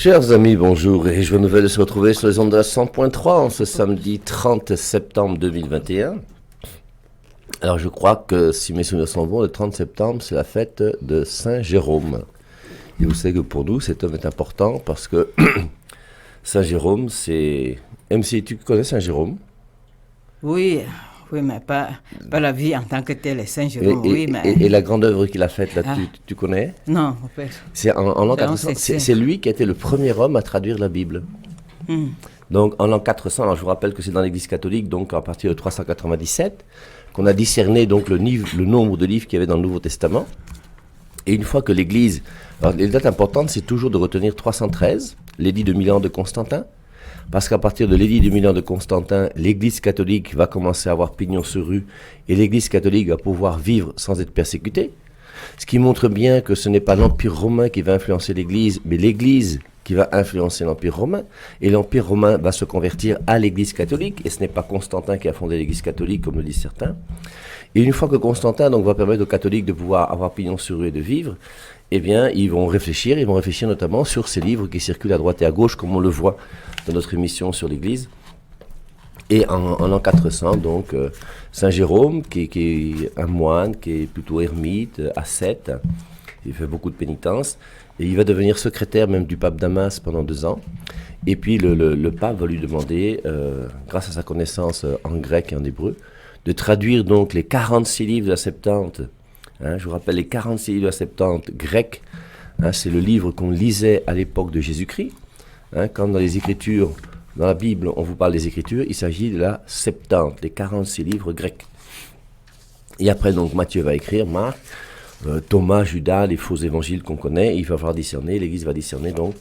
Chers amis, bonjour et joie nouvelle de se retrouver sur les ondes de la 100.3 en ce samedi 30 septembre 2021. Alors je crois que si mes souvenirs sont bons, le 30 septembre c'est la fête de Saint Jérôme. Et vous savez que pour nous cet homme est important parce que Saint Jérôme c'est... MC, tu connais Saint Jérôme? Oui, mais pas la vie en tant que telle, Saint Jérôme, et la grande œuvre qu'il a faite, là, tu connais? Non, en fait. C'est en l'an 400, c'est lui qui a été le premier homme à traduire la Bible. Donc en l'an 400, alors je vous rappelle que c'est dans l'Église catholique, donc à partir de 397, qu'on a discerné donc le nombre de livres qu'il y avait dans le Nouveau Testament. Et une fois que l'Église... Alors les dates importantes, c'est toujours de retenir 313, l'édit de Milan de Constantin, parce qu'à partir de l'édit de Milan de Constantin, l'Église catholique va commencer à avoir pignon sur rue et l'Église catholique va pouvoir vivre sans être persécutée. Ce qui montre bien que ce n'est pas l'Empire romain qui va influencer l'Église, mais l'Église qui va influencer l'Empire romain. Et l'Empire romain va se convertir à l'Église catholique. Et ce n'est pas Constantin qui a fondé l'Église catholique, comme le disent certains. Et une fois que Constantin donc, va permettre aux catholiques de pouvoir avoir pignon sur rue et de vivre, eh bien, ils vont réfléchir notamment sur ces livres qui circulent à droite et à gauche, comme on le voit dans notre émission sur l'Église. Et en l'an 400, donc, Saint Jérôme, qui est un moine, qui est plutôt ermite, ascète, il fait beaucoup de pénitence, et il va devenir secrétaire même du pape Damas pendant 2 ans. Et puis le pape va lui demander, grâce à sa connaissance en grec et en hébreu, de traduire donc les 46 livres de la Septante. Je vous rappelle, les 46 livres de la Septante grecs, c'est le livre qu'on lisait à l'époque de Jésus-Christ. Quand dans les Écritures, dans la Bible, on vous parle des Écritures, il s'agit de la Septante, les 46 livres grecs. Et après, donc, Matthieu va écrire, Marc, Thomas, Judas, les faux évangiles qu'on connaît, il va falloir discerner, l'Église va discerner, donc,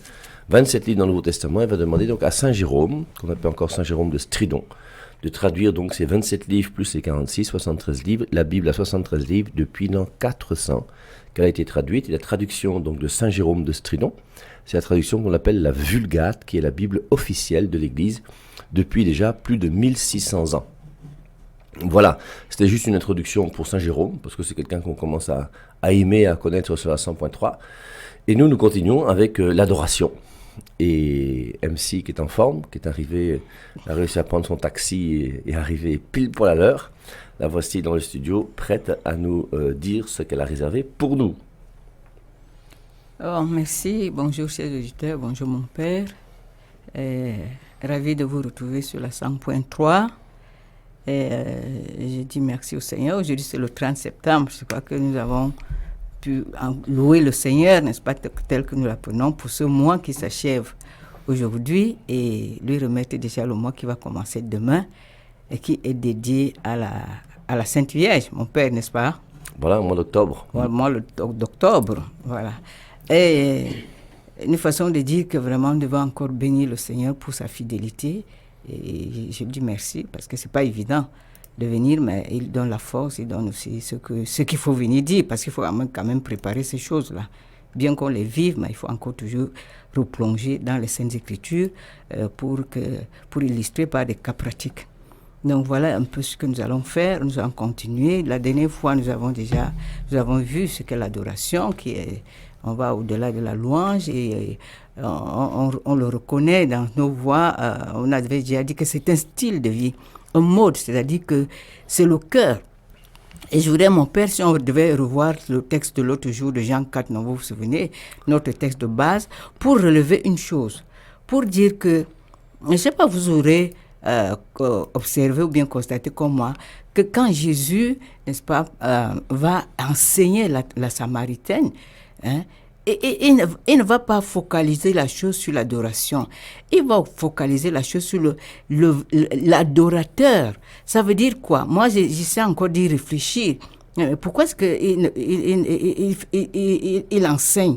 27 livres dans le Nouveau Testament, elle va demander donc à Saint Jérôme, qu'on appelle encore Saint Jérôme de Stridon, de traduire donc ces 27 livres plus les 46, 73 livres, la Bible a 73 livres depuis l'an 400 qu'elle a été traduite. Et la traduction donc de Saint Jérôme de Stridon, c'est la traduction qu'on appelle la Vulgate, qui est la Bible officielle de l'Église depuis déjà plus de 1600 ans. Voilà, c'était juste une introduction pour Saint Jérôme, parce que c'est quelqu'un qu'on commence à aimer, à connaître sur la 100.3. Et nous continuons avec l'adoration. Et MC qui est en forme, qui est arrivé, a réussi à prendre son taxi et est arrivé pile pour l'heure. La voici dans le studio, prête à nous dire ce qu'elle a réservé pour nous. Oh, merci, bonjour chers auditeurs, bonjour mon père. Ravi de vous retrouver sur la 100.3. Je dis merci au Seigneur. Aujourd'hui c'est le 30 septembre, je crois que nous avons pu louer le Seigneur, n'est-ce pas, tel que nous l'apprenons, pour ce mois qui s'achève aujourd'hui et lui remettre déjà le mois qui va commencer demain et qui est dédié à la Sainte Vierge, mon père, n'est-ce pas? Voilà, le mois d'octobre. Voilà, le mois d'octobre, voilà. Et une façon de dire que vraiment nous devons encore bénir le Seigneur pour sa fidélité et je lui dis merci parce que c'est pas évident de venir, mais il donne la force, il donne aussi ce qu'il faut venir dire, parce qu'il faut quand même préparer ces choses-là. Bien qu'on les vive, mais il faut encore toujours replonger dans les Saintes Écritures pour illustrer par des cas pratiques. Donc voilà un peu ce que nous allons faire, nous allons continuer. La dernière fois, nous avons vu ce qu'est l'adoration, on va au-delà de la louange et on le reconnaît dans nos voix. On avait déjà dit que c'est un style de vie, un mode, c'est-à-dire que c'est le cœur. Et je voudrais, mon père, si on devait revoir le texte de l'autre jour de Jean 4, vous vous souvenez, notre texte de base, pour relever une chose, pour dire que, je ne sais pas, vous aurez observé ou bien constaté comme moi, que quand Jésus, n'est-ce pas, va enseigner la Samaritaine, et il ne va pas focaliser la chose sur l'adoration. Il va focaliser la chose sur l'adorateur. Ça veut dire quoi? Moi, j'essaie encore d'y réfléchir. Pourquoi est-ce qu'il enseigne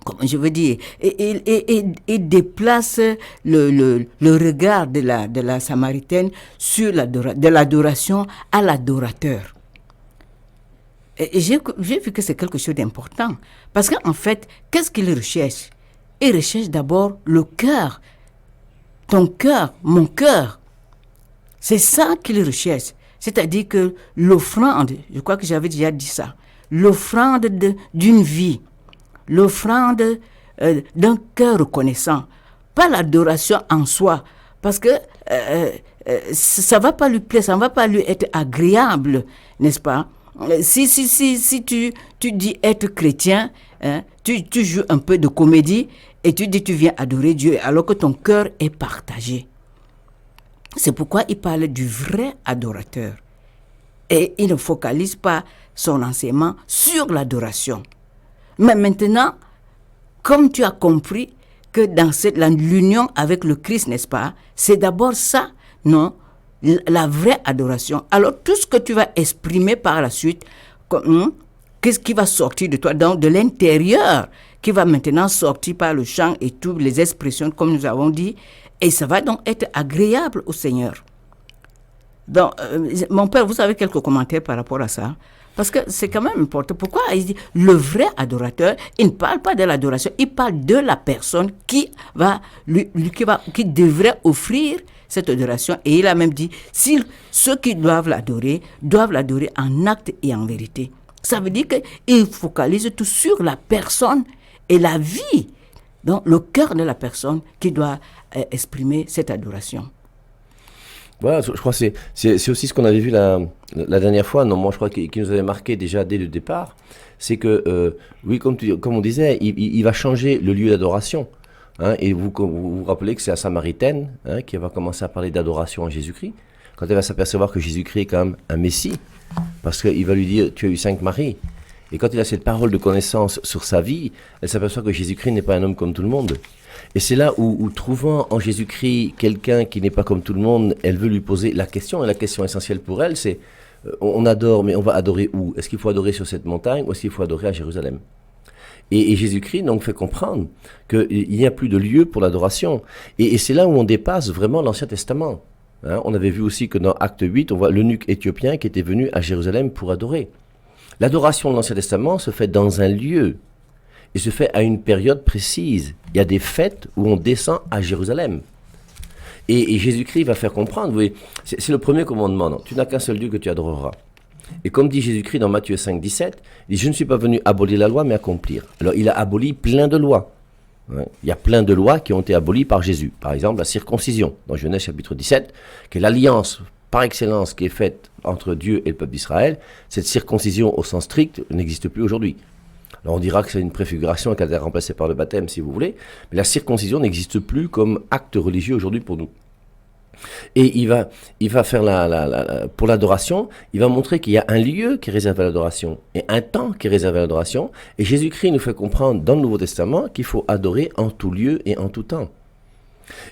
comment je veux dire, et déplace le regard de la Samaritaine sur de l'adoration à l'adorateur. Et j'ai vu que c'est quelque chose d'important. Parce qu'en fait, qu'est-ce qu'il recherche? Il recherche d'abord le cœur. Ton cœur, mon cœur. C'est ça qu'il recherche. C'est-à-dire que l'offrande, je crois que j'avais déjà dit ça, l'offrande d'une vie. l'offrande d'un cœur reconnaissant, pas l'adoration en soi, parce que ça va pas lui plaire, ça ne va pas lui être agréable, n'est-ce pas? Si tu dis être chrétien, hein, tu joues un peu de comédie et tu dis tu viens adorer Dieu alors que ton cœur est partagé. C'est pourquoi il parle du vrai adorateur. Et il ne focalise pas son enseignement sur l'adoration. Mais maintenant, comme tu as compris que dans l'union avec le Christ, n'est-ce pas, c'est d'abord ça, non, la vraie adoration. Alors tout ce que tu vas exprimer par la suite, qu'est-ce qui va sortir de toi, de l'intérieur, qui va maintenant sortir par le chant et toutes les expressions, comme nous avons dit, et ça va donc être agréable au Seigneur. Donc, mon père, vous avez quelques commentaires par rapport à ça? Parce que c'est quand même important. Pourquoi il dit le vrai adorateur, il ne parle pas de l'adoration, il parle de la personne qui devrait offrir cette adoration. Et il a même dit, ceux qui doivent l'adorer en acte et en vérité. Ça veut dire qu'il focalise tout sur la personne et la vie. Donc, le cœur de la personne qui doit exprimer cette adoration. Voilà, je crois que c'est aussi ce qu'on avait vu la dernière fois. Non, moi je crois qu'il nous avait marqué déjà dès le départ. C'est que, oui, comme on disait, il va changer le lieu d'adoration. Hein, et vous rappelez que c'est la Samaritaine qui va commencer à parler d'adoration à Jésus-Christ. Quand elle va s'apercevoir que Jésus-Christ est quand même un Messie. Parce qu'il va lui dire, tu as eu 5 maris. Et quand il a cette parole de connaissance sur sa vie, elle s'aperçoit que Jésus-Christ n'est pas un homme comme tout le monde. Et c'est là où trouvant en Jésus-Christ quelqu'un qui n'est pas comme tout le monde, elle veut lui poser la question. Et la question essentielle pour elle, c'est, on adore, mais on va adorer où? Est-ce qu'il faut adorer sur cette montagne ou est-ce qu'il faut adorer à Jérusalem? Et Jésus-Christ donc fait comprendre qu'il n'y a plus de lieu pour l'adoration. Et c'est là où on dépasse vraiment l'Ancien Testament. Hein, on avait vu aussi que dans Acte 8, on voit l'eunuque éthiopien qui était venu à Jérusalem pour adorer. L'adoration de l'Ancien Testament se fait dans un lieu. Et se fait à une période précise. Il y a des fêtes où on descend à Jérusalem. Et Jésus-Christ va faire comprendre, vous voyez, c'est le premier commandement. Non, tu n'as qu'un seul Dieu que tu adoreras. Et comme dit Jésus-Christ dans Matthieu 5, 17, il dit, je ne suis pas venu abolir la loi, mais accomplir. Alors il a aboli plein de lois. Ouais. Il y a plein de lois qui ont été abolies par Jésus. Par exemple, la circoncision, dans Genèse chapitre 17, qui est l'alliance par excellence qui est faite entre Dieu et le peuple d'Israël. Cette circoncision au sens strict n'existe plus aujourd'hui. Alors on dira que c'est une préfiguration qui a été remplacée par le baptême, si vous voulez, mais la circoncision n'existe plus comme acte religieux aujourd'hui pour nous. Et il va faire pour l'adoration, il va montrer qu'il y a un lieu qui est réservé à l'adoration et un temps qui est réservé à l'adoration. Et Jésus-Christ nous fait comprendre dans le Nouveau Testament qu'il faut adorer en tout lieu et en tout temps.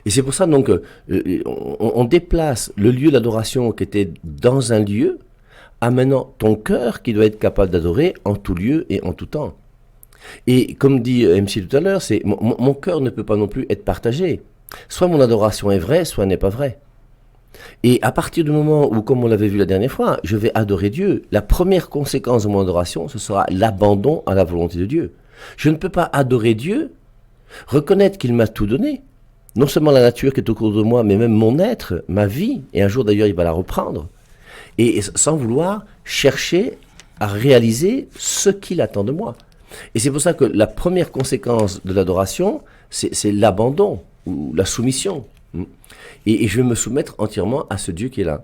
Et c'est pour ça donc on déplace le lieu d'adoration qui était dans un lieu à maintenant ton cœur qui doit être capable d'adorer en tout lieu et en tout temps. Et comme dit MC tout à l'heure, c'est mon cœur ne peut pas non plus être partagé. Soit mon adoration est vraie, soit elle n'est pas vraie. Et à partir du moment où, comme on l'avait vu la dernière fois, je vais adorer Dieu, la première conséquence de mon adoration, ce sera l'abandon à la volonté de Dieu. Je ne peux pas adorer Dieu, reconnaître qu'il m'a tout donné, non seulement la nature qui est autour de moi, mais même mon être, ma vie, et un jour d'ailleurs il va la reprendre, et sans vouloir chercher à réaliser ce qu'il attend de moi. Et c'est pour ça que la première conséquence de l'adoration, c'est l'abandon ou la soumission. Et je vais me soumettre entièrement à ce Dieu qui est là.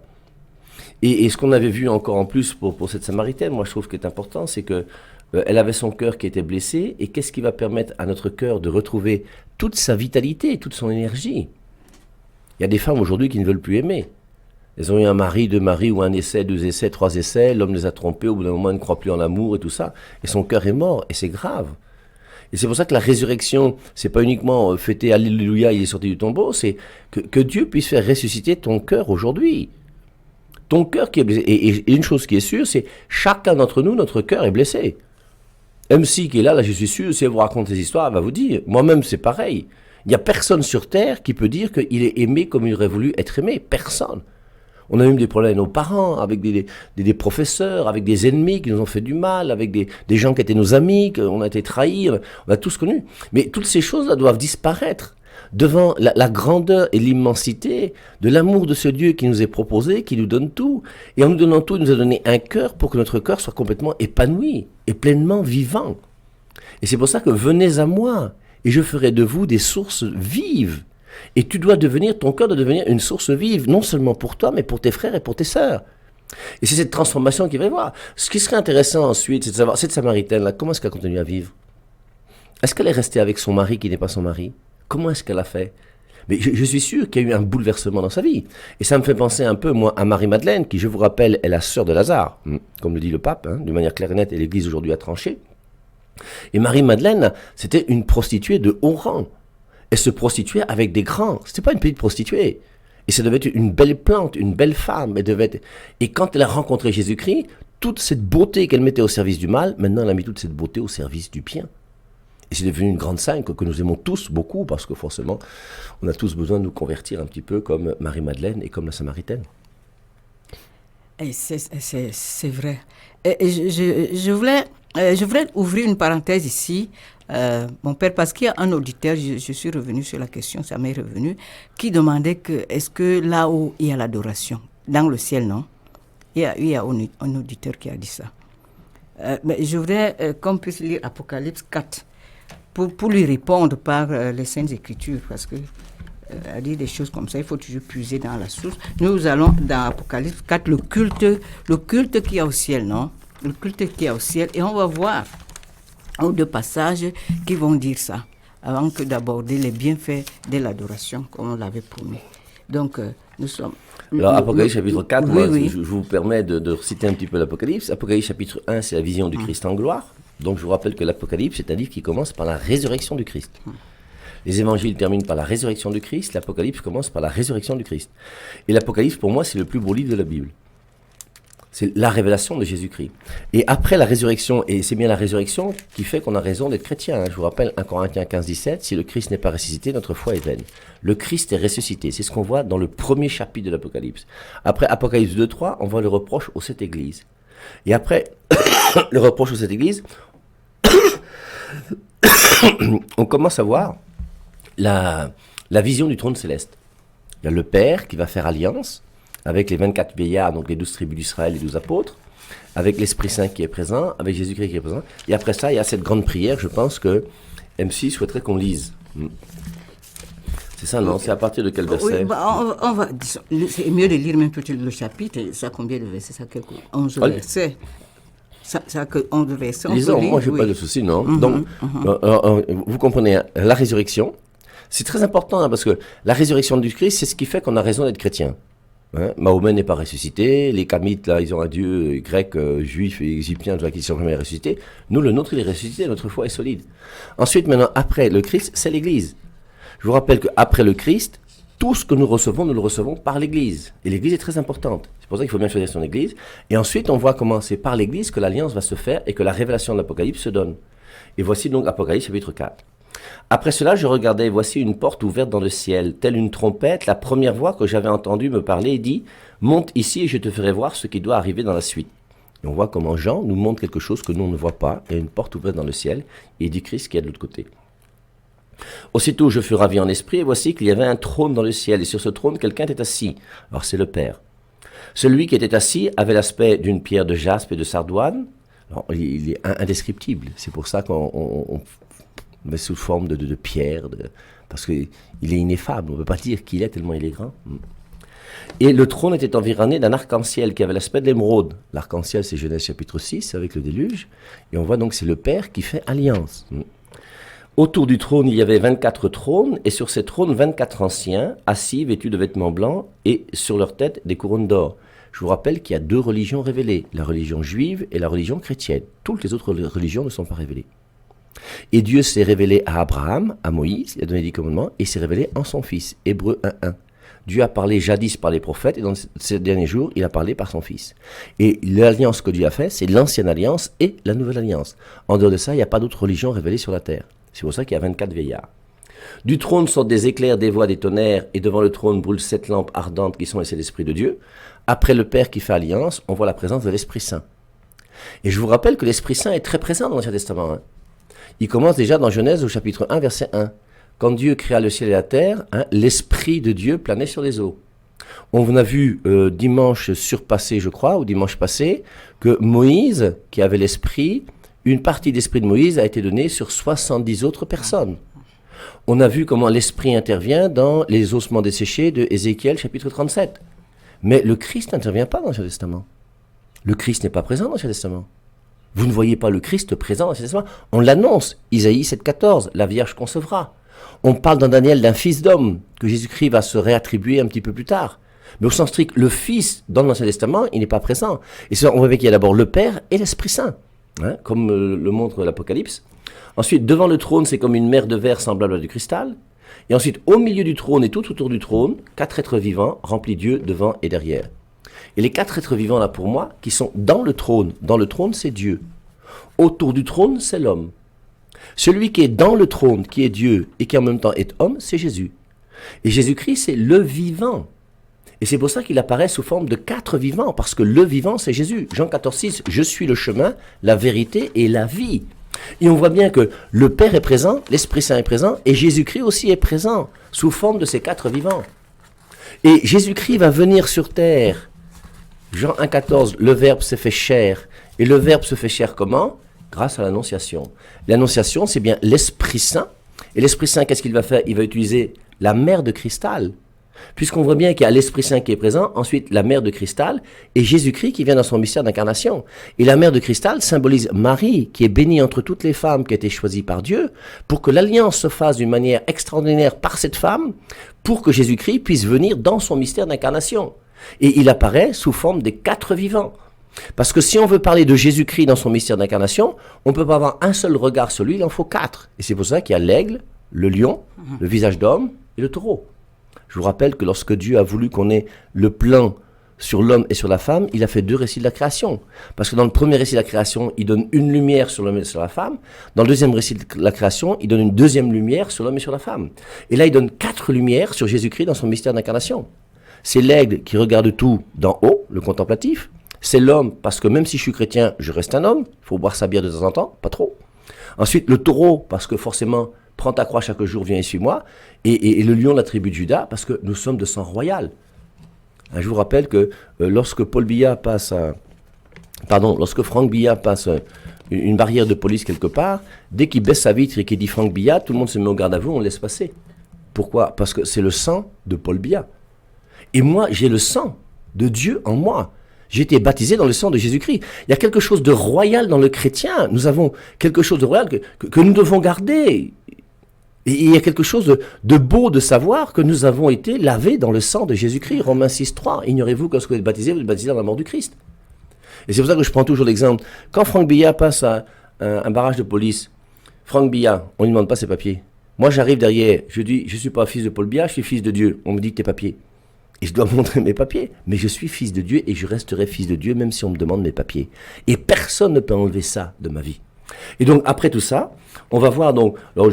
Et ce qu'on avait vu encore en plus pour cette Samaritaine, moi je trouve qu'il est important, c'est que elle avait son cœur qui était blessé, et qu'est-ce qui va permettre à notre cœur de retrouver toute sa vitalité, toute son énergie? Il y a des femmes aujourd'hui qui ne veulent plus aimer. Elles ont eu un mari, 2 maris, ou 1 essai, 2 essais, 3 essais, l'homme les a trompés, au bout d'un moment elle ne croit plus en l'amour et tout ça, et son cœur est mort, et c'est grave. Et c'est pour ça que la résurrection, c'est pas uniquement fêter Alléluia, il est sorti du tombeau, c'est que Dieu puisse faire ressusciter ton cœur aujourd'hui. Ton cœur qui est blessé. Et une chose qui est sûre, c'est chacun d'entre nous, notre cœur est blessé. MC qui est là, je suis sûr, si elle vous raconte des histoires, elle va vous dire, moi-même c'est pareil. Il n'y a personne sur terre qui peut dire qu'il est aimé comme il aurait voulu être aimé. Personne. On a eu des problèmes avec nos parents, avec des professeurs, avec des ennemis qui nous ont fait du mal, avec des gens qui étaient nos amis, qu'on a été trahis, on a tous connu. Mais toutes ces choses-là doivent disparaître devant la grandeur et l'immensité de l'amour de ce Dieu qui nous est proposé, qui nous donne tout. Et en nous donnant tout, il nous a donné un cœur pour que notre cœur soit complètement épanoui et pleinement vivant. Et c'est pour ça que venez à moi, et je ferai de vous des sources vives. Et tu dois devenir, ton cœur doit devenir une source vive, non seulement pour toi, mais pour tes frères et pour tes sœurs. Et c'est cette transformation qu'il va y avoir. Ce qui serait intéressant ensuite, c'est de savoir, cette Samaritaine-là, comment est-ce qu'elle continue à vivre? Est-ce qu'elle est restée avec son mari qui n'est pas son mari? Comment est-ce qu'elle a fait? Mais je suis sûr qu'il y a eu un bouleversement dans sa vie. Et ça me fait penser un peu, moi, à Marie-Madeleine, qui, je vous rappelle, est la sœur de Lazare, comme le dit le pape, de manière claire et nette, et l'Église aujourd'hui a tranché. Et Marie-Madeleine, c'était une prostituée de haut rang. Elle se prostituait avec des grands. C'était pas une petite prostituée. Et ça devait être une belle plante, une belle femme. Elle devait être... Et quand elle a rencontré Jésus-Christ, toute cette beauté qu'elle mettait au service du mal, maintenant elle a mis toute cette beauté au service du bien. Et c'est devenu une grande sainte que nous aimons tous beaucoup, parce que forcément, on a tous besoin de nous convertir un petit peu comme Marie-Madeleine et comme la Samaritaine. Et c'est vrai. Et je voulais ouvrir une parenthèse ici. Mon père, parce qu'il y a un auditeur, je suis revenu sur la question, ça m'est revenu, qui demandait que est-ce que là-haut il y a l'adoration? Dans le ciel, non? Il y a un auditeur qui a dit ça. Mais je voudrais qu'on puisse lire Apocalypse 4 pour lui répondre par les Saintes Écritures, parce que à dire des choses comme ça, il faut toujours puiser dans la source. Nous allons dans Apocalypse 4, le culte qu'il y a au ciel, non? Le culte qu'il y a au ciel, et on va voir un ou deux passages qui vont dire ça, avant que d'aborder les bienfaits de l'adoration, comme on l'avait promis. Donc, nous sommes... Alors, Apocalypse chapitre 4, oui. Je vous permets de citer un petit peu l'Apocalypse. Apocalypse chapitre 1, c'est la vision du Christ en gloire. Donc, je vous rappelle que l'Apocalypse, c'est un livre qui commence par la résurrection du Christ. Les évangiles terminent par la résurrection du Christ, l'Apocalypse commence par la résurrection du Christ. Et l'Apocalypse, pour moi, c'est le plus beau livre de la Bible. C'est la révélation de Jésus-Christ. Et après la résurrection, et c'est bien la résurrection qui fait qu'on a raison d'être chrétien. Je vous rappelle 1 Corinthiens 15, 17, si le Christ n'est pas ressuscité, notre foi est vaine. Le Christ est ressuscité. C'est ce qu'on voit dans le premier chapitre de l'Apocalypse. Après Apocalypse 2, 3, on voit le reproche aux 7 églises. Et après le reproche aux 7 églises, on commence à voir la vision du trône céleste. Il y a le Père qui va faire alliance avec les 24 vieillards, donc les 12 tribus d'Israël, les 12 apôtres, avec l'Esprit Saint qui est présent, avec Jésus-Christ qui est présent. Et après ça, il y a cette grande prière, je pense que MC souhaiterait qu'on lise. C'est ça, non? C'est à partir de quel verset? Oui, on va, c'est mieux de lire même peut-être le chapitre, ça combien de versets? Ça quelques 11 versets. Ça que 11 versets. Disons, moi je n'ai pas de souci, non? Donc, vous comprenez, la résurrection, c'est très important, parce que la résurrection du Christ, c'est ce qui fait qu'on a raison d'être chrétien. Mahomet n'est pas ressuscité, les Kamites, là, ils ont un dieu grec, juif et égyptien, qui ne sont jamais ressuscités. Nous, le nôtre, il est ressuscité, notre foi est solide. Ensuite, maintenant, après le Christ, c'est l'Église. Je vous rappelle qu'après le Christ, tout ce que nous le recevons par l'Église. Et l'Église est très importante. C'est pour ça qu'il faut bien choisir son Église. Et ensuite, on voit comment c'est par l'Église que l'alliance va se faire et que la révélation de l'Apocalypse se donne. Et voici donc Apocalypse chapitre 4. Après cela, je regardais, voici une porte ouverte dans le ciel, telle une trompette. La première voix que j'avais entendue me parler et dit « Monte ici et je te ferai voir ce qui doit arriver dans la suite. » Et on voit comment Jean nous montre quelque chose que nous on ne voit pas. Il y a une porte ouverte dans le ciel et il dit Christ qui est de l'autre côté. Aussitôt, je fus ravi en esprit et voici qu'il y avait un trône dans le ciel et sur ce trône, quelqu'un était assis. Alors c'est le Père. Celui qui était assis avait l'aspect d'une pierre de jaspe et de sardoine. Alors, il est indescriptible. C'est pour ça qu'on met sous forme de pierre, parce qu'il est ineffable. On ne peut pas dire qui il est tellement il est grand. Et le trône était environné d'un arc-en-ciel qui avait l'aspect de l'émeraude. L'arc-en-ciel, c'est Genèse chapitre 6 avec le déluge. Et on voit donc c'est le Père qui fait alliance. Autour du trône, il y avait 24 trônes, et sur ces trônes, 24 anciens, assis, vêtus de vêtements blancs, et sur leur tête, des couronnes d'or. Je vous rappelle qu'il y a deux religions révélées, la religion juive et la religion chrétienne. Toutes les autres religions ne sont pas révélées. Et Dieu s'est révélé à Abraham, à Moïse, il a donné 10 commandements, et s'est révélé en son Fils, Hébreux 1.1. Dieu a parlé jadis par les prophètes, et dans ces derniers jours, il a parlé par son Fils. Et l'alliance que Dieu a faite, c'est l'ancienne alliance et la nouvelle alliance. En dehors de ça, il n'y a pas d'autre religion révélée sur la terre. C'est pour ça qu'il y a 24 vieillards. Du trône sortent des éclairs, des voix, des tonnerres, et devant le trône brûlent 7 lampes ardentes qui sont laissées l'Esprit de Dieu. Après le Père qui fait alliance, on voit la présence de l'Esprit Saint. Et je vous rappelle que l'Esprit Saint est très présent dans l'Ancien Testament. Il commence déjà dans Genèse au chapitre 1, verset 1. Quand Dieu créa le ciel et la terre, l'Esprit de Dieu planait sur les eaux. On a vu dimanche surpassé, je crois, ou dimanche passé, que Moïse, qui avait l'Esprit, une partie de l'esprit de Moïse a été donnée sur 70 autres personnes. On a vu comment l'esprit intervient dans les ossements desséchés de Ézéchiel chapitre 37. Mais le Christ n'intervient pas dans l'Ancien Testament. Le Christ n'est pas présent dans l'Ancien Testament. Vous ne voyez pas le Christ présent dans l'Ancien Testament. On l'annonce, Isaïe 7,14, la Vierge concevra. On parle dans Daniel d'un fils d'homme que Jésus-Christ va se réattribuer un petit peu plus tard. Mais au sens strict, le Fils dans l'Ancien Testament, il n'est pas présent. Et ça, on voit qu'il y a d'abord le Père et l'Esprit Saint, hein, comme le montre l'Apocalypse. Ensuite, devant le trône, c'est comme une mer de verre semblable à du cristal. Et ensuite, au milieu du trône et tout autour du trône, 4 êtres vivants remplis Dieu devant et derrière. Et les 4 êtres vivants là pour moi, qui sont dans le trône, c'est Dieu. Autour du trône, c'est l'homme. Celui qui est dans le trône, qui est Dieu et qui en même temps est homme, c'est Jésus. Et Jésus-Christ, c'est le vivant. Et c'est pour ça qu'il apparaît sous forme de 4 vivants, parce que le vivant, c'est Jésus. Jean 14,6, je suis le chemin, la vérité et la vie. Et on voit bien que le Père est présent, l'Esprit Saint est présent, et Jésus-Christ aussi est présent, sous forme de ces 4 vivants. Et Jésus-Christ va venir sur terre. Jean 1,14, le Verbe s'est fait chair. Et le Verbe se fait chair comment? Grâce à l'Annonciation. L'Annonciation, c'est bien l'Esprit Saint. Et l'Esprit Saint, qu'est-ce qu'il va faire? Il va utiliser la mer de cristal. Puisqu'on voit bien qu'il y a l'Esprit Saint qui est présent, ensuite la mer de cristal, et Jésus-Christ qui vient dans son mystère d'incarnation. Et la mer de cristal symbolise Marie, qui est bénie entre toutes les femmes qui ont été choisies par Dieu, pour que l'alliance se fasse d'une manière extraordinaire par cette femme, pour que Jésus-Christ puisse venir dans son mystère d'incarnation. Et il apparaît sous forme des 4 vivants. Parce que si on veut parler de Jésus-Christ dans son mystère d'incarnation, on ne peut pas avoir un seul regard sur lui, il en faut 4. Et c'est pour ça qu'il y a l'aigle, le lion, le visage d'homme et le taureau. Je vous rappelle que lorsque Dieu a voulu qu'on ait le plan sur l'homme et sur la femme, il a fait 2 récits de la création. Parce que dans le premier récit de la création, il donne une lumière sur l'homme et sur la femme. Dans le deuxième récit de la création, il donne une deuxième lumière sur l'homme et sur la femme. Et là, il donne 4 lumières sur Jésus-Christ dans son mystère d'incarnation. C'est l'aigle qui regarde tout d'en haut, le contemplatif. C'est l'homme, parce que même si je suis chrétien, je reste un homme. Il faut boire sa bière de temps en temps, pas trop. Ensuite, le taureau, parce que forcément, prends ta croix chaque jour, viens et suis-moi. Et le lion, la tribu de Juda, parce que nous sommes de sang royal. Je vous rappelle que lorsque Franck Biya passe une barrière de police quelque part, dès qu'il baisse sa vitre et qu'il dit Franck Biya, tout le monde se met au garde à vous, on le laisse passer. Pourquoi? Parce que c'est le sang de Paul Biya. Et moi, j'ai le sang de Dieu en moi. J'ai été baptisé dans le sang de Jésus-Christ. Il y a quelque chose de royal dans le chrétien. Nous avons quelque chose de royal que nous devons garder. Et il y a quelque chose de beau de savoir que nous avons été lavés dans le sang de Jésus-Christ. Romains 6,3. Ignorez-vous que lorsque vous êtes baptisé, vous êtes baptisé dans la mort du Christ. Et c'est pour ça que je prends toujours l'exemple. Quand Franck Biya passe à un barrage de police, Franck Biya, on ne lui demande pas ses papiers. Moi, j'arrive derrière, je dis, je ne suis pas fils de Paul Biya, je suis fils de Dieu. On me dit tes papiers. Et je dois montrer mes papiers. Mais je suis fils de Dieu et je resterai fils de Dieu même si on me demande mes papiers. Et personne ne peut enlever ça de ma vie. Et donc, après tout ça, on va voir donc... Alors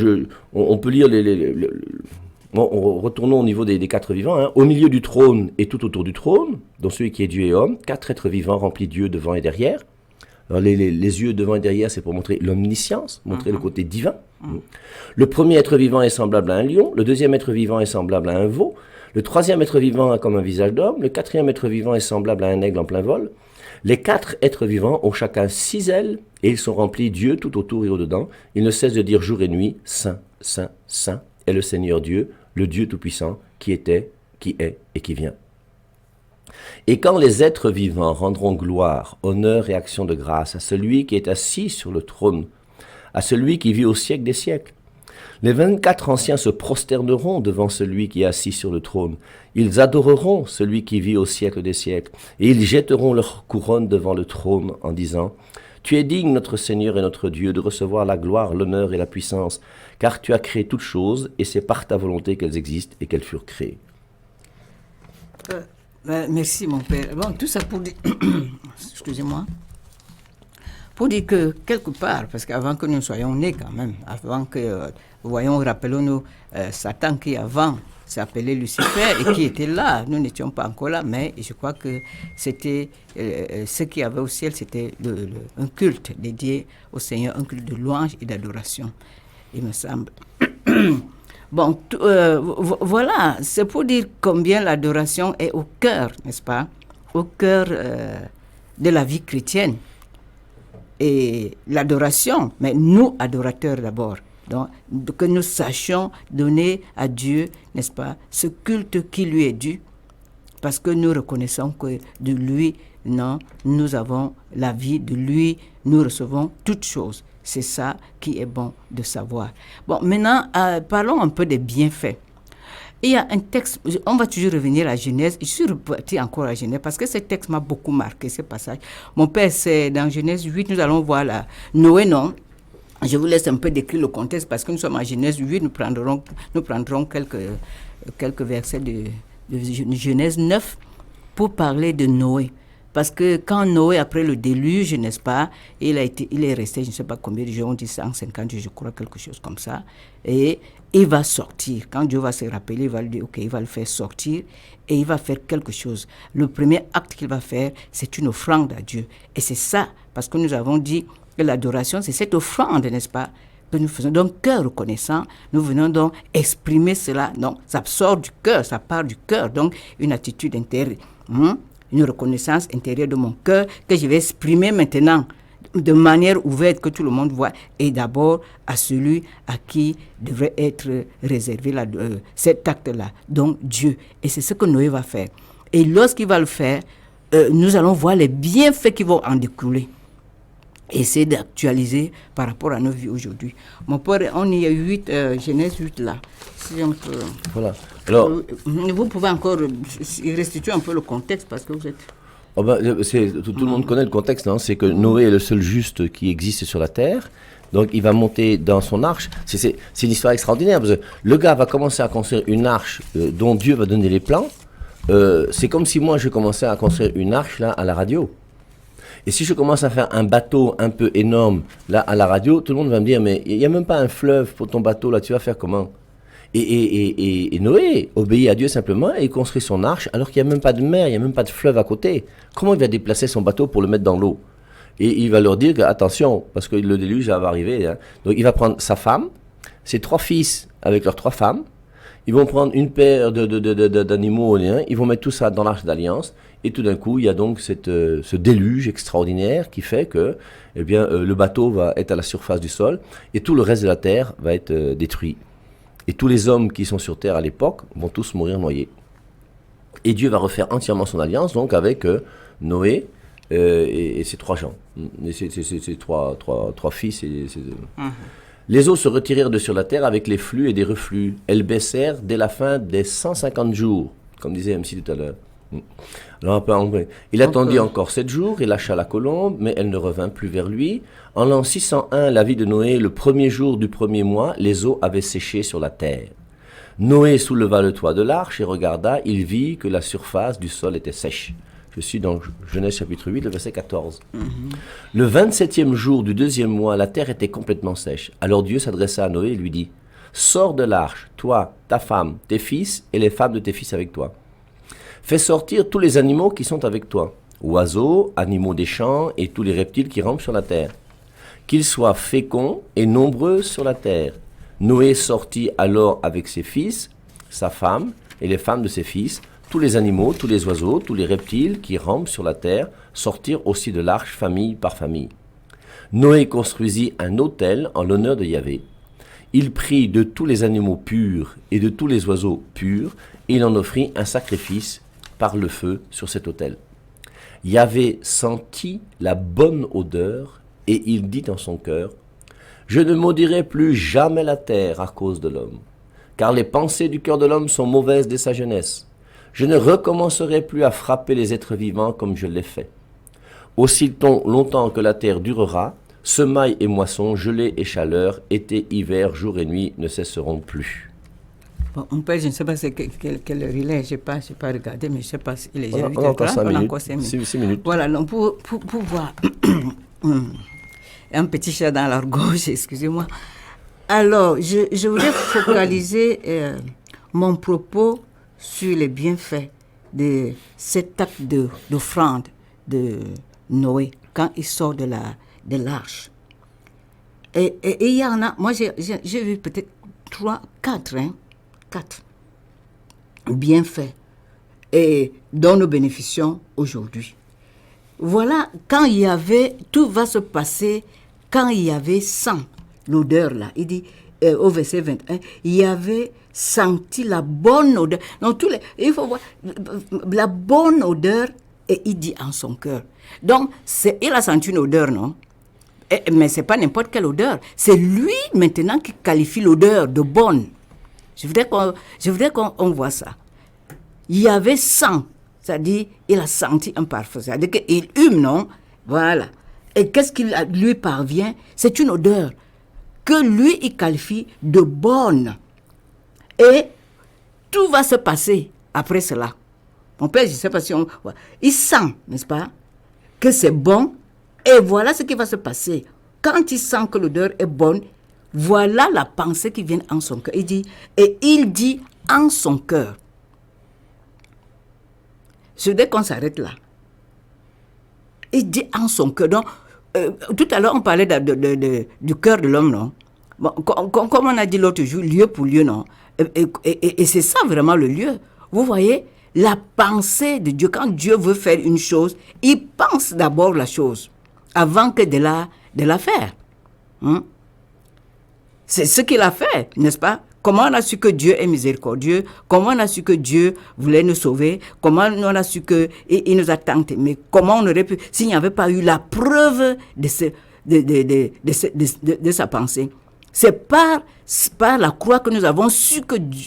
on peut lire retournons au niveau des 4 vivants. Hein. Au milieu du trône et tout autour du trône, dont celui qui est Dieu et homme, 4 êtres vivants remplis de Dieu devant et derrière. Alors les yeux devant et derrière, c'est pour montrer l'omniscience, montrer le côté divin. Le premier être vivant est semblable à un lion. Le deuxième être vivant est semblable à un veau. Le troisième être vivant a comme un visage d'homme. Le quatrième être vivant est semblable à un aigle en plein vol. Les 4 êtres vivants ont chacun 6 ailes et ils sont remplis Dieu tout autour et au-dedans. Ils ne cessent de dire jour et nuit, Saint, Saint, Saint est le Seigneur Dieu, le Dieu Tout-Puissant, qui était, qui est et qui vient. Et quand les êtres vivants rendront gloire, honneur et action de grâce à celui qui est assis sur le trône, à celui qui vit au siècle des siècles, les 24 anciens se prosterneront devant celui qui est assis sur le trône. Ils adoreront celui qui vit au siècle des siècles. Et ils jetteront leur couronne devant le trône en disant « Tu es digne, notre Seigneur et notre Dieu, de recevoir la gloire, l'honneur et la puissance, car tu as créé toutes choses, et c'est par ta volonté qu'elles existent et qu'elles furent créées. » Merci, mon père. Bon, tout ça pour dire... Excusez-moi. Pour dire que, quelque part, parce qu'avant que nous soyons nés quand même, avant que... voyons, rappelons-nous, Satan qui avant s'appelait Lucifer et qui était là. Nous n'étions pas encore là, mais je crois que c'était ce qu'il y avait au ciel, c'était un culte dédié au Seigneur, un culte de louange et d'adoration, il me semble. Bon, voilà, c'est pour dire combien l'adoration est au cœur, n'est-ce pas? Au cœur de la vie chrétienne. et l'adoration, mais nous, adorateurs d'abord. Donc, que nous sachions donner à Dieu, n'est-ce pas, ce culte qui lui est dû, parce que nous reconnaissons que de lui, non, nous avons la vie, de lui, nous recevons toutes choses. C'est ça qui est bon de savoir. Bon, maintenant, parlons un peu des bienfaits. Il y a un texte, on va toujours revenir à Genèse. Je suis reparti encore à Genèse parce que ce texte m'a beaucoup marqué, ce passage. Mon père, c'est dans Genèse 8, nous allons voir là. Noé, non. Je vous laisse un peu décrire le contexte parce que nous sommes en Genèse 8, nous prendrons quelques versets de Genèse 9 pour parler de Noé. Parce que quand Noé, après le déluge, n'est-ce pas, il est resté, je ne sais pas combien de jours, on dit 150 jours, je crois, quelque chose comme ça. Et il va sortir. Quand Dieu va se rappeler, il va lui dire, ok, il va le faire sortir et il va faire quelque chose. Le premier acte qu'il va faire, c'est une offrande à Dieu. Et c'est ça, parce que nous avons dit que l'adoration, c'est cette offrande, n'est-ce pas, que nous faisons. Donc, cœur reconnaissant, nous venons donc exprimer cela. Donc, ça sort du cœur, ça part du cœur. Donc, une attitude intérieure. Une reconnaissance intérieure de mon cœur que je vais exprimer maintenant de manière ouverte que tout le monde voit, et d'abord à celui à qui devrait être réservé cet acte-là, donc Dieu. Et c'est ce que Noé va faire. Et lorsqu'il va le faire, nous allons voir les bienfaits qui vont en découler. Essayer d'actualiser par rapport à nos vies aujourd'hui. Mon père, on y a 8, Genèse 8 là. Si on peut... Voilà. Alors, vous pouvez encore restituer un peu le contexte parce que vous êtes... tout le monde connaît le contexte, non? C'est que Noé est le seul juste qui existe sur la terre. Donc il va monter dans son arche. C'est une histoire extraordinaire parce que le gars va commencer à construire une arche dont Dieu va donner les plans. C'est comme si moi je commençais à construire une arche là à la radio. Et si je commence à faire un bateau un peu énorme là à la radio, tout le monde va me dire mais il n'y a même pas un fleuve pour ton bateau là, tu vas faire comment? Et Noé obéit à Dieu simplement et il construit son arche alors qu'il n'y a même pas de mer, il n'y a même pas de fleuve à côté. Comment il va déplacer son bateau pour le mettre dans l'eau? Et il va leur dire que, attention, parce que le déluge va arriver. Hein. Donc il va prendre sa femme, ses 3 fils avec leurs 3 femmes. Ils vont prendre une paire d'animaux, hein, ils vont mettre tout ça dans l'arche d'alliance. Et tout d'un coup, il y a donc ce déluge extraordinaire qui fait que le bateau va être à la surface du sol et tout le reste de la terre va être détruit. Et tous les hommes qui sont sur terre à l'époque vont tous mourir noyés. Et Dieu va refaire entièrement son alliance donc avec Noé et ses 3 gens, et ses trois fils. Les eaux se retirèrent de sur la terre avec les flux et des reflux. Elles baissèrent dès la fin des 150 jours, comme disait MC tout à l'heure. Alors, il attendit encore 7 jours et lâcha la colombe, mais elle ne revint plus vers lui. En l'an 601, la vie de Noé, le premier jour du premier mois, les eaux avaient séché sur la terre. Noé souleva le toit de l'arche et regarda, il vit que la surface du sol était sèche. Je suis dans Genèse chapitre 8, le verset 14. Le 27e jour du 2e mois, la terre était complètement sèche. Alors Dieu s'adressa à Noé et lui dit, « Sors de l'arche, toi, ta femme, tes fils et les femmes de tes fils avec toi. Fais sortir tous les animaux qui sont avec toi, oiseaux, animaux des champs et tous les reptiles qui rampent sur la terre. Qu'ils soient féconds et nombreux sur la terre. » Noé sortit alors avec ses fils, sa femme et les femmes de ses fils. Tous les animaux, tous les oiseaux, tous les reptiles qui rampent sur la terre sortirent aussi de l'arche famille par famille. Noé construisit un autel en l'honneur de Yahvé. Il prit de tous les animaux purs et de tous les oiseaux purs, et il en offrit un sacrifice par le feu sur cet autel. Yahvé sentit la bonne odeur, et il dit en son cœur, « Je ne maudirai plus jamais la terre à cause de l'homme, car les pensées du cœur de l'homme sont mauvaises dès sa jeunesse. Je ne recommencerai plus à frapper les êtres vivants comme je l'ai fait. Aussi longtemps que la terre durera, semailles et moissons, gelée et chaleur, été, hiver, jour et nuit ne cesseront plus. » Bon, mon père, je ne sais pas quelle heure il est, je n'ai pas regardé, mais je ne sais pas s'il est déjà 8h30. On a encore 5 minutes. 6 minutes. Voilà, donc pour voir un petit chat dans la gorge, excusez-moi. Alors, je voulais focaliser mon propos sur les bienfaits de cet acte d'offrande de Noé quand il sort de l'arche. Et il y en a, moi j'ai vu peut-être 4 bienfaits et dont nous bénéficions aujourd'hui. voilà, quand il y avait, tout va se passer quand il y avait sang, l'odeur là. Il dit, au verset 21, il y avait senti la bonne odeur. Donc, il faut voir la bonne odeur, et il dit en son cœur. Donc, il a senti une odeur, non? Mais ce n'est pas n'importe quelle odeur. C'est lui maintenant qui qualifie l'odeur de bonne. Je voudrais qu'on voit ça. Il y avait sang, c'est-à-dire il a senti un parfum. C'est-à-dire qu'il hume, non? Voilà. Et qu'est-ce qui lui parvient? C'est une odeur que lui, il qualifie de bonne. Et tout va se passer après cela. Mon père, je ne sais pas si il sent, n'est-ce pas, que c'est bon. Et voilà ce qui va se passer. Quand il sent que l'odeur est bonne, voilà la pensée qui vient en son cœur. Il dit en son cœur. Je voudrais qu'on s'arrête là. Il dit en son cœur. Donc, tout à l'heure, on parlait du cœur de l'homme, non? Bon, comme on a dit l'autre jour, lieu pour lieu, non? Et c'est ça vraiment le lieu. Vous voyez, la pensée de Dieu, quand Dieu veut faire une chose, il pense d'abord la chose avant que de la faire. C'est ce qu'il a fait, n'est-ce pas? Comment on a su que Dieu est miséricordieux? Comment on a su que Dieu voulait nous sauver? Comment on a su qu'il nous a tant aimés? Comment on aurait pu, s'il n'y avait pas eu la preuve de sa pensée? C'est par la croix que nous avons su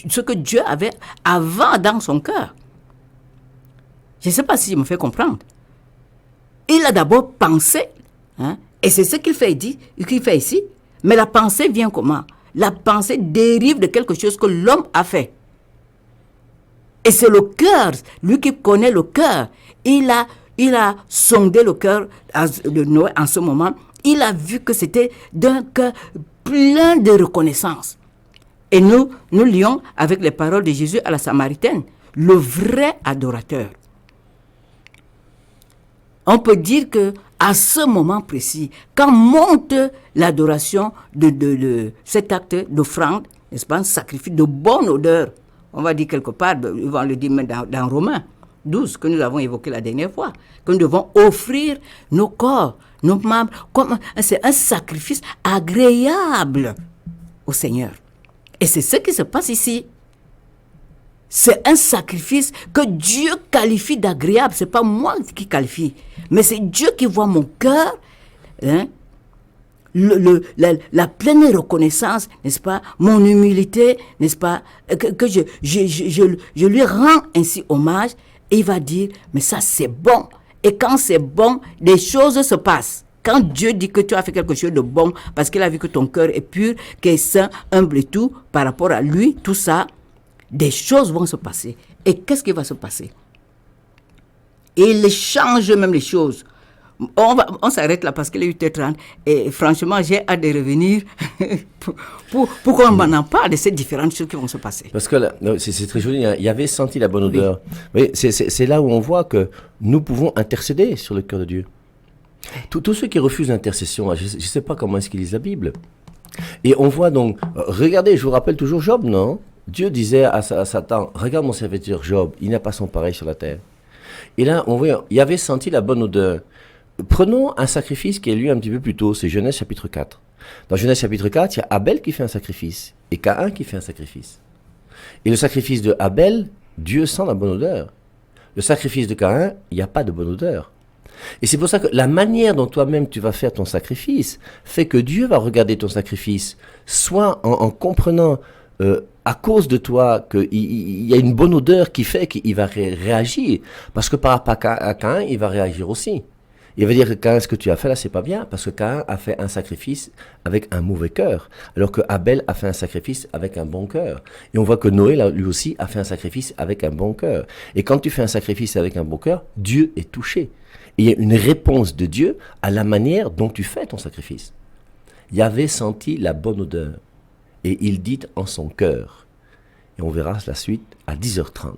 ce que Dieu avait avant dans son cœur. Je ne sais pas si je me fais comprendre. Il a d'abord pensé, et c'est ce qu'il fait ici. Mais la pensée vient comment? La pensée dérive de quelque chose que l'homme a fait. Et c'est le cœur, lui qui connaît le cœur. Il a sondé le cœur de Noé en ce moment. Il a vu que c'était d'un cœur plein de reconnaissance. Et nous lions avec les paroles de Jésus à la Samaritaine, le vrai adorateur. On peut dire que à ce moment précis, quand monte l'adoration de cet acte d'offrande, n'est-ce pas, un sacrifice de bonne odeur, on va dire quelque part, ils vont le dire même dans Romains 12, que nous avons évoqué la dernière fois, que nous devons offrir nos corps, nos membres, c'est un sacrifice agréable au Seigneur. Et c'est ce qui se passe ici. C'est un sacrifice que Dieu qualifie d'agréable. Ce n'est pas moi qui qualifie, mais c'est Dieu qui voit mon cœur, la pleine reconnaissance, n'est-ce pas, mon humilité, n'est-ce pas, que je lui rends ainsi hommage, et il va dire, mais ça c'est bon. Et quand c'est bon, des choses se passent. Quand Dieu dit que tu as fait quelque chose de bon, parce qu'il a vu que ton cœur est pur, qu'il est saint, humble et tout, par rapport à lui, tout ça, des choses vont se passer. Et qu'est-ce qui va se passer? Il change même les choses. On s'arrête là parce qu'il est 8h30 et franchement, j'ai hâte de revenir pour qu'on m'en parle de ces différentes choses qui vont se passer. Parce que là, c'est très joli, il y avait senti la bonne odeur. Oui. C'est là où on voit que nous pouvons intercéder sur le cœur de Dieu. Tous ceux qui refusent l'intercession, je ne sais pas comment est-ce qu'ils lisent la Bible. Et on voit donc, regardez, je vous rappelle toujours Job, non? Dieu disait à Satan, regarde mon serviteur Job, il n'a pas son pareil sur la terre. Et là, on voit, il avait senti la bonne odeur. Prenons un sacrifice qui est lu un petit peu plus tôt, c'est Genèse chapitre 4. Dans Genèse chapitre 4, il y a Abel qui fait un sacrifice et Caïn qui fait un sacrifice. Et le sacrifice de Abel, Dieu sent la bonne odeur. Le sacrifice de Caïn, il n'y a pas de bonne odeur. Et c'est pour ça que la manière dont toi-même tu vas faire ton sacrifice fait que Dieu va regarder ton sacrifice, soit en comprenant à cause de toi qu'il y a une bonne odeur qui fait qu'il va réagir. Parce que par rapport à Caïn, il va réagir aussi. Il va dire que Caïn, ce que tu as fait là, c'est pas bien, parce que Caïn a fait un sacrifice avec un mauvais cœur, alors que Abel a fait un sacrifice avec un bon cœur. Et on voit que Noé, là, lui aussi, a fait un sacrifice avec un bon cœur. Et quand tu fais un sacrifice avec un bon cœur, Dieu est touché. Et il y a une réponse de Dieu à la manière dont tu fais ton sacrifice. Il avait senti la bonne odeur, et il dit en son cœur. Et on verra la suite à 10h30.